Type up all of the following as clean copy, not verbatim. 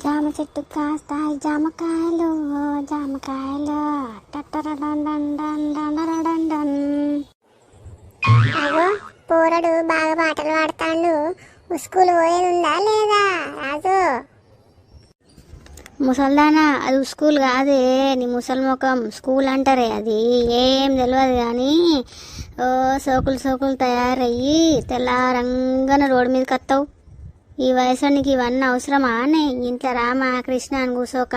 జామ చెట్టు కాస్తాయి జామకాయలు జామకాయలు టట్టరడండండండండరడండన్. అగో పోరడు బాగా పాటలు పాడతాండు. స్కూల్ పోయేది ఉందా లేదా రాజు? ముసల్దానా, అది స్కూల్ కాదే, నీ ముసలి ముఖం. స్కూల్ అంటారే అది, ఏం తెలియదు కానీ సోకులు సోకులు తయారయ్యి తెల్లారంగానే రోడ్డు మీదకి వస్తావు. ఈ వయసులో నీకు ఇవన్నీ అవసరమా? నే ఇంట్లో రామా కృష్ణ అని కూసోక.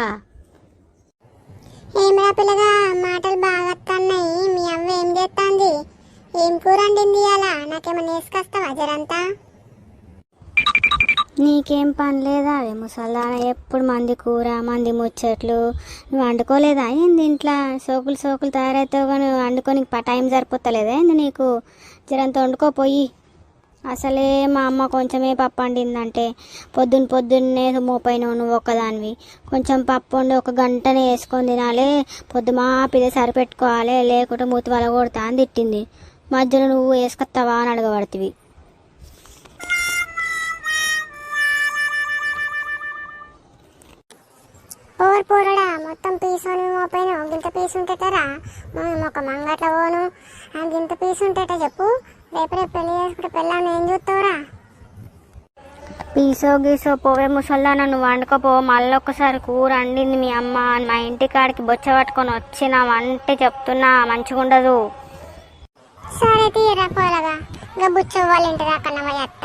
ఏమిరా పిల్లగా మాటలు బాగా వస్తున్నాయి. మీ అవ్వ ఏం చేస్తాంది? ఏం కూర వండింది అలా? నాకేమన్నా వేసుకొస్తావా జరంతా? నీకేం పని లేదా అవి ముసల్దాన? ఎప్పుడు మంది కూర మంది ముచ్చట్లు. నువ్వు వండుకోలేదా ఏంది ఇంట్లో? సోకులు సోకులు తయారవుతావు కానీ వండుకొని టైం సరిపోతలేదా ఏంది నీకు? జరంత వండుకోపోయి. అసలే మా అమ్మ కొంచెమే పప్పు వండిందంటే పొద్దున్నే మోపైనావు నువ్వు ఒక్కదానివి. కొంచెం పప్పు వండి ఒక గంటనే వేసుకొని తినాలి, పొద్దుమా పిల్ల సరిపెట్టుకోవాలి, లేకుంటే మూతి వల కొడతా అని తిట్టింది. మధ్యలో నువ్వు వేసుకొస్తావా అని అడగబడుతుంది. ఓవర్ పోరడా మొత్తం పీసుని మోపోయినావు. గింత పీసు ఉంటేటరా ఒక మంగట్ల పోను. గింత పీసు ఉంటేట చెప్పు. రేపు పెళ్లి చేసుకుంటే పెళ్ళాన్ని ఏం చూస్తావురా? పీసో గీసో పోవే ముసల్దాన, నువ్వు వండుకోపో. మళ్ళీ ఒక్కసారి కూర వండింది మీ అమ్మ మా ఇంటికాడికి బొచ్చ పట్టుకొని వచ్చినావంటే చెప్తున్నా మంచిగా ఉండదు. సరే తీయరా పోలగా, ఇంకా బుచ్చ వాళ్ళ ఇంటి దాకా పోయి అత్త.